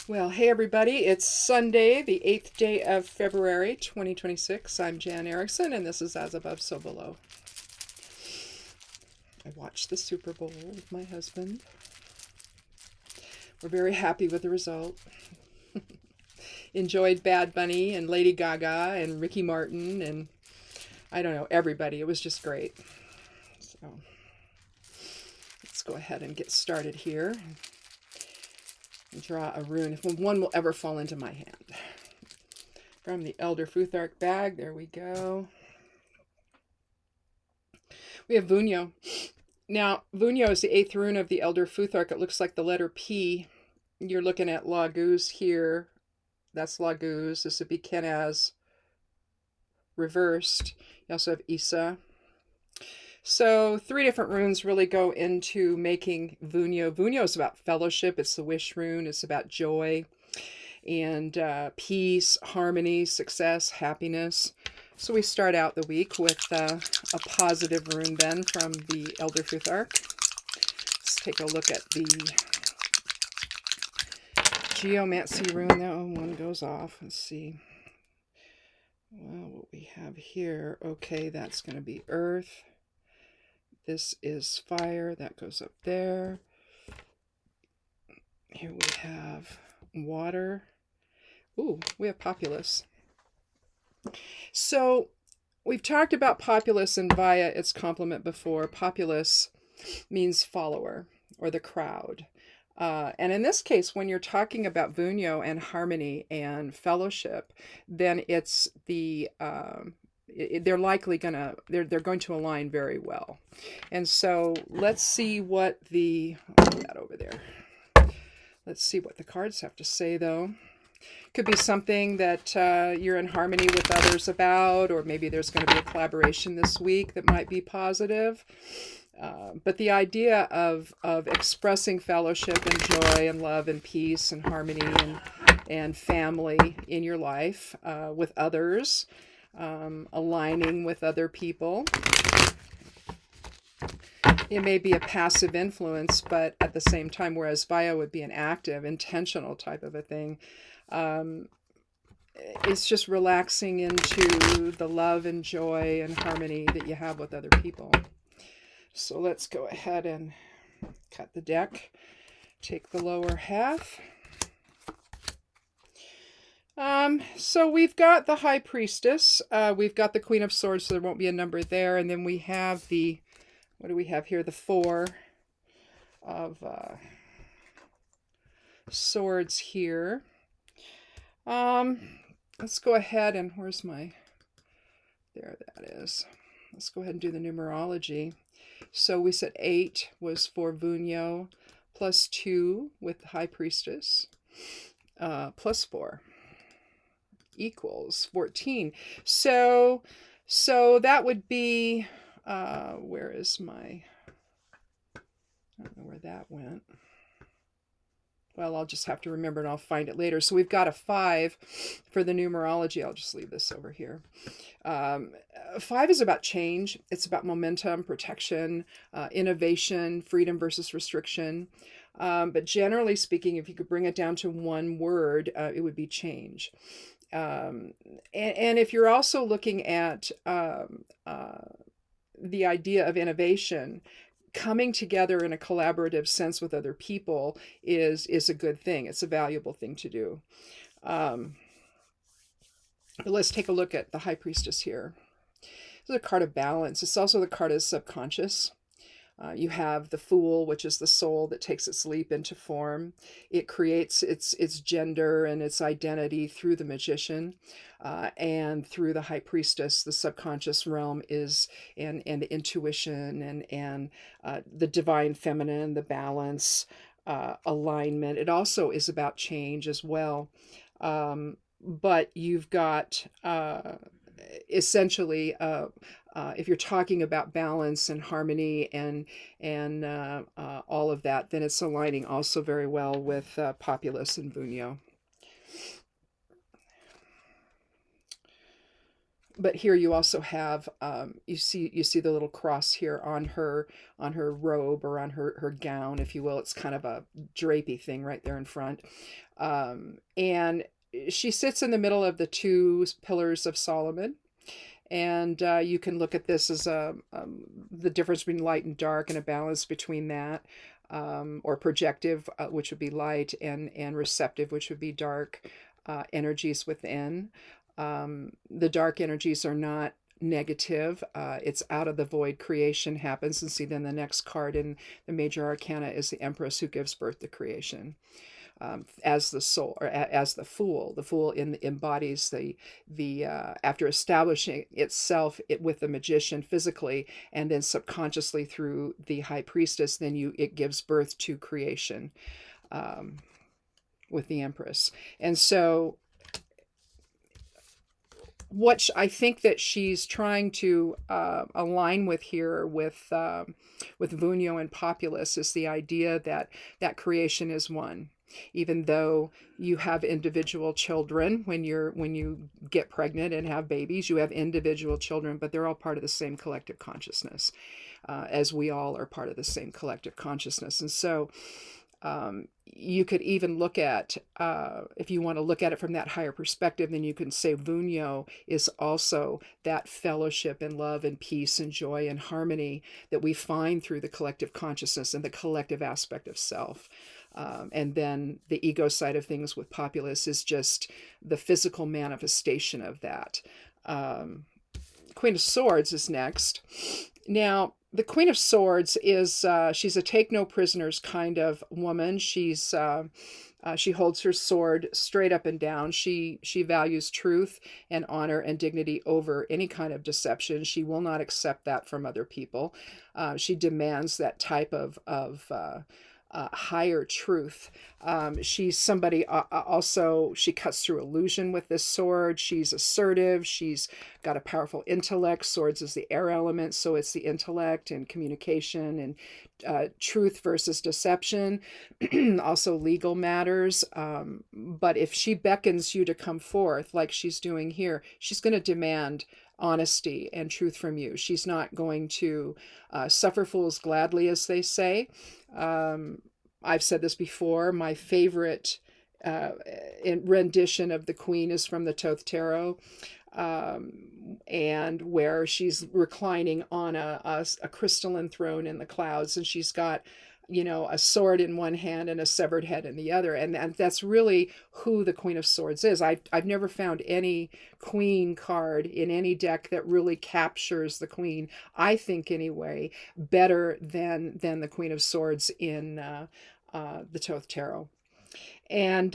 Well, hey everybody, it's Sunday, the 8th day of February 2026. I'm Jan Erickson, and this is As Above, So Below. I watched the Super Bowl with my husband. We're very happy with the result. Enjoyed Bad Bunny and Lady Gaga and Ricky Martin and I don't know, everybody. It was just great. So let's go ahead and get started here. Draw a rune, if one will ever fall into my hand. From the Elder Futhark bag, there we go. We have Vunyo. Now, Vunyo is the 8th rune of the Elder Futhark. It looks like the letter P. You're looking at Laguz here. That's Laguz. This would be Kenaz reversed. You also have Isa. So 3 different runes really go into making Vunyo. Vunyo is about fellowship. It's the wish rune. It's about joy and peace, harmony, success, happiness. So we start out the week with a positive rune then from the Elder Futhark. Let's take a look at the Geomancy rune. That one goes off. Let's see. Well, what we have here, okay, that's going to be earth. This is fire. That goes up there. Here we have water. Ooh, we have populace. So we've talked about populace and via its complement before. Populace means follower or the crowd. And in this case, when you're talking about Vunyo and harmony and fellowship, then it's the they're likely gonna they're going to align very well. And so let's see what the that over there. Let's see what the cards have to say, though. Could be something that you're in harmony with others about, or maybe there's going to be a collaboration this week that might be positive. But the idea of expressing fellowship and joy and love and peace and harmony and family in your life with others, aligning with other people. It may be a passive influence, but at the same time, whereas Vaya would be an active, intentional type of a thing, it's just relaxing into the love and joy and harmony that you have with other people. So let's go ahead and cut the deck. Take the lower half. So we've got the High Priestess. We've got the Queen of Swords, so there won't be a number there. And then we have the, what do we have here? The 4 of swords here. Let's go ahead and, where's my, there that is. Let's go ahead and do the numerology. So we said 8 was for Vunyo, plus 2 with the High Priestess, plus 4 equals 14. So that would be, where is my, I don't know where that went. Well, I'll just have to remember and I'll find it later. So we've got a 5 for the numerology. I'll just leave this over here. 5 is about change. It's about momentum, protection, innovation, freedom versus restriction. But generally speaking, if you could bring it down to one word, it would be change. And if you're also looking at the idea of innovation, coming together in a collaborative sense with other people is a good thing. It's a valuable thing to do. But let's take a look at the High Priestess here. This is a card of balance. It's also the card of subconscious. You have the Fool, which is the soul that takes its leap into form. It creates its gender and its identity through the magician, and through the High Priestess. The subconscious realm is and the intuition and the divine feminine, the balance, alignment. It also is about change as well. But you've got essentially if you're talking about balance and harmony and all of that, then it's aligning also very well with populace and Vunyo. but here you also have, you see the little cross here on her robe, or on her gown, if you will. It's kind of a drapey thing right there in front. And she sits in the middle of the two pillars of Solomon. And you can look at this as the difference between light and dark, and a balance between that, or projective, which would be light, and receptive, which would be dark, energies within. The dark energies are not negative. It's out of the void creation happens. And see, then the next card in the major arcana is the Empress, who gives birth to creation. As the soul, or as the fool. The fool embodies the after establishing itself with the magician physically, and then subconsciously through the high priestess, then it gives birth to creation, with the Empress. And so what I think that she's trying to align with here, with Vunio and Populus, is the idea that creation is one. Even though you have individual children, when you get pregnant and have babies, you have individual children, but they're all part of the same collective consciousness, as we all are part of the same collective consciousness. And so you could even look at, if you want to look at it from that higher perspective, then you can say Vunio is also that fellowship and love and peace and joy and harmony that we find through the collective consciousness and the collective aspect of self. And then the ego side of things with Populus is just the physical manifestation of that. Queen of Swords is next. Now, the Queen of Swords is, she's a take no prisoners kind of woman. She holds her sword straight up and down. She values truth and honor and dignity over any kind of deception. She will not accept that from other people. She demands that type of higher truth. She's somebody, also, she cuts through illusion with this sword. She's assertive. She's got a powerful intellect. Swords is the air element, so it's the intellect and communication and truth versus deception. Also legal matters. But if she beckons you to come forth, like she's doing here, she's going to demand honesty and truth from you. She's not going to suffer fools gladly, as they say. I've said this before. My favorite rendition of the Queen is from the Thoth Tarot, and where she's reclining on a crystalline throne in the clouds, and she's got, a sword in one hand and a severed head in the other. And that's really who the Queen of Swords is. I've never found any Queen card in any deck that really captures the Queen, I think anyway, better than the Queen of Swords in the Thoth Tarot. And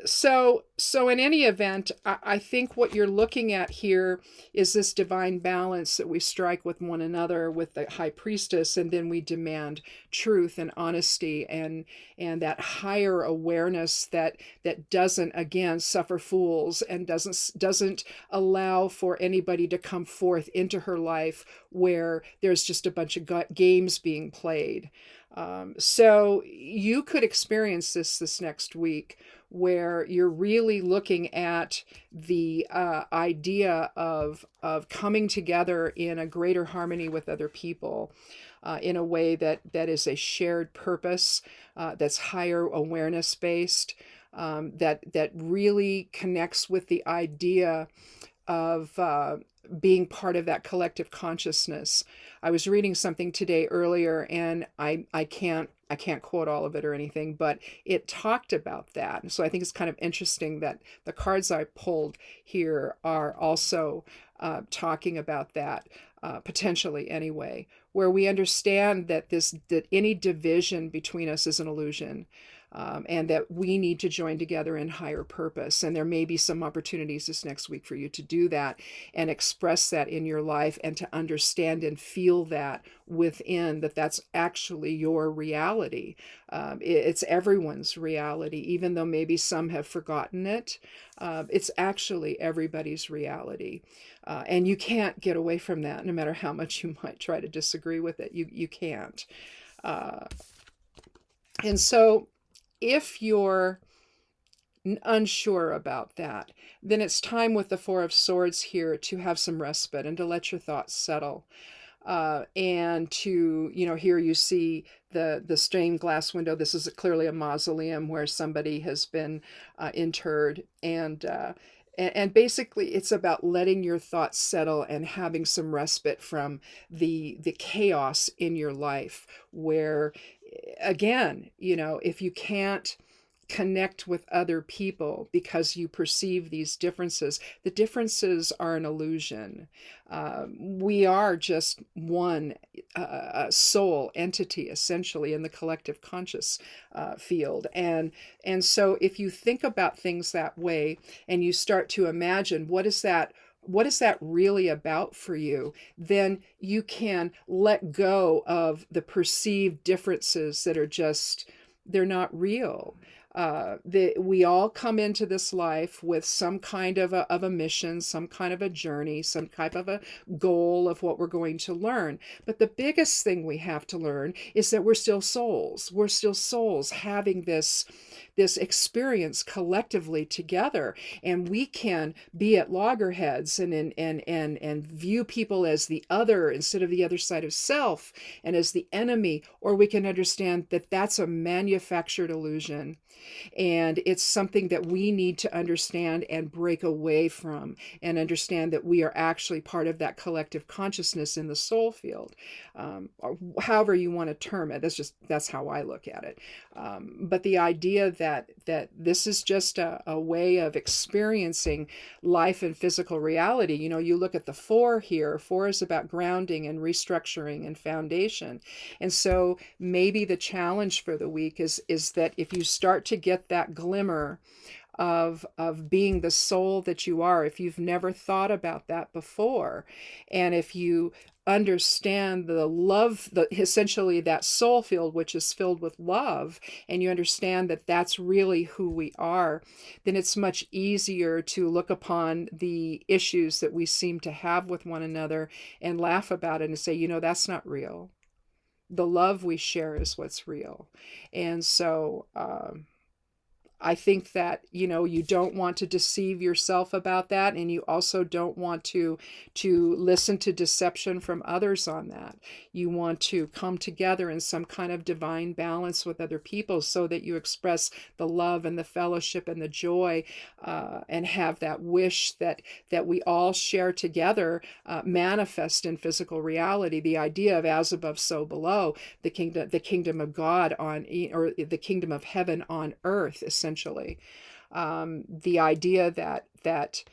so in any event, I think what you're looking at here is this divine balance that we strike with one another, with the high priestess, and then we demand truth and honesty and that higher awareness that doesn't, again, suffer fools, and doesn't allow for anybody to come forth into her life where there's just a bunch of games being played. So you could experience this next week, where you're really looking at the idea of coming together in a greater harmony with other people, in a way that is a shared purpose, that's higher awareness based, that really connects with the idea of being part of that collective consciousness. I was reading something today earlier, and I can't quote all of it or anything, but it talked about that. So I think it's kind of interesting that the cards I pulled here are also talking about that, potentially anyway, where we understand that any division between us is an illusion. And that we need to join together in higher purpose. And there may be some opportunities this next week for you to do that and express that in your life, and to understand and feel that within, that's actually your reality. It's everyone's reality, even though maybe some have forgotten it. It's actually everybody's reality. And you can't get away from that, no matter how much you might try to disagree with it. You can't. And so, if you're unsure about that, then it's time with the Four of Swords here to have some respite and to let your thoughts settle. And to, here you see the stained glass window. This is clearly a mausoleum where somebody has been interred. And basically it's about letting your thoughts settle and having some respite from the chaos in your life, where, again, if you can't connect with other people because you perceive these differences, the differences are an illusion. We are just one soul entity, essentially, in the collective conscious field. And so if you think about things that way and you start to imagine what is that really about for you, then you can let go of the perceived differences that are just, they're not real. We all come into this life with some kind of a mission, some kind of a journey, some type of a goal of what we're going to learn. But the biggest thing we have to learn is that we're still souls. We're still souls having this experience collectively together, and we can be at loggerheads and view people as the other instead of the other side of self and as the enemy, or we can understand that that's a manufactured illusion. And it's something that we need to understand and break away from, and understand that we are actually part of that collective consciousness in the soul field, or however you want to term it. That's how I look at it. But the idea that this is just a way of experiencing life and physical reality. You look at the four here. Four is about grounding and restructuring and foundation. And so maybe the challenge for the week is that if you start to get that glimmer of being the soul that you are, if you've never thought about that before, and if you understand the love, essentially that soul field, which is filled with love, and you understand that that's really who we are, then it's much easier to look upon the issues that we seem to have with one another and laugh about it and say, that's not real. The love we share is what's real. And so I think that, you don't want to deceive yourself about that. And you also don't want to listen to deception from others on that. You want to come together in some kind of divine balance with other people so that you express the love and the fellowship and the joy, and have that wish that we all share together, manifest in physical reality. The idea of as above, so below, the kingdom of God or the kingdom of heaven on earth, essentially. The idea that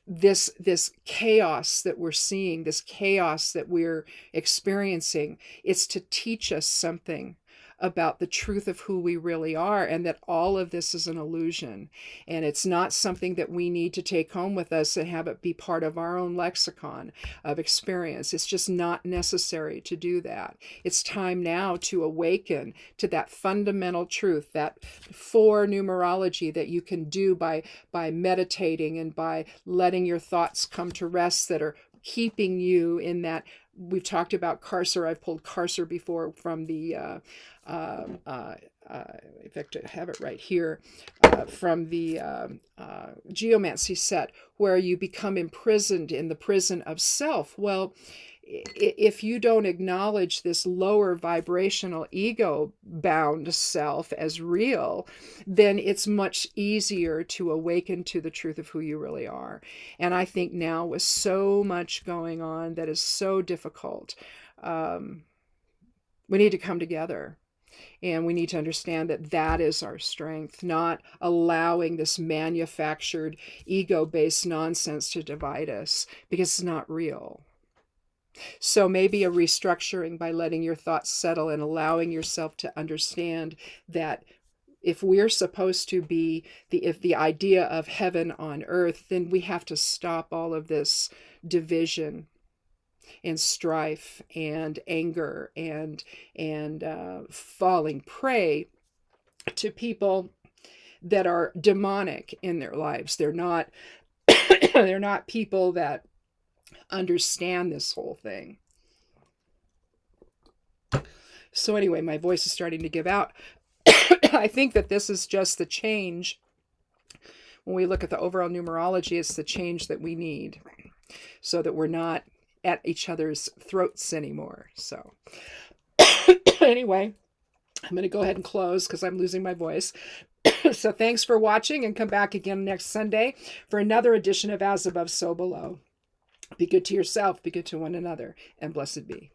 this chaos that we're seeing, this chaos that we're experiencing, it's to teach us something about the truth of who we really are, and that all of this is an illusion, and it's not something that we need to take home with us and have it be part of our own lexicon of experience. It's just not necessary to do that. It's time now to awaken to that fundamental truth, that four numerology that you can do by meditating and by letting your thoughts come to rest, that are keeping you in that. We've talked about Carcer. I've pulled Carcer before from the in fact, I have it right here, from the Geomancy set, where you become imprisoned in the prison of self. Well, if you don't acknowledge this lower vibrational ego bound self as real, then it's much easier to awaken to the truth of who you really are. And I think now, with so much going on that is so difficult, we need to come together. And we need to understand that is our strength, not allowing this manufactured ego-based nonsense to divide us, because it's not real. So maybe a restructuring by letting your thoughts settle and allowing yourself to understand that if we're supposed to be the idea of heaven on earth, then we have to stop all of this division and strife and anger and falling prey to people that are demonic in their lives. They're not they're not people that understand this whole thing. So anyway, my voice is starting to give out. I think that this is just the change when we look at the overall numerology, it's the change that we need so that we're not at each other's throats anymore. So anyway, I'm going to go ahead and close because I'm losing my voice. So thanks for watching, and come back again next Sunday for another edition of As Above, So Below. Be good to yourself, be good to one another, and blessed be.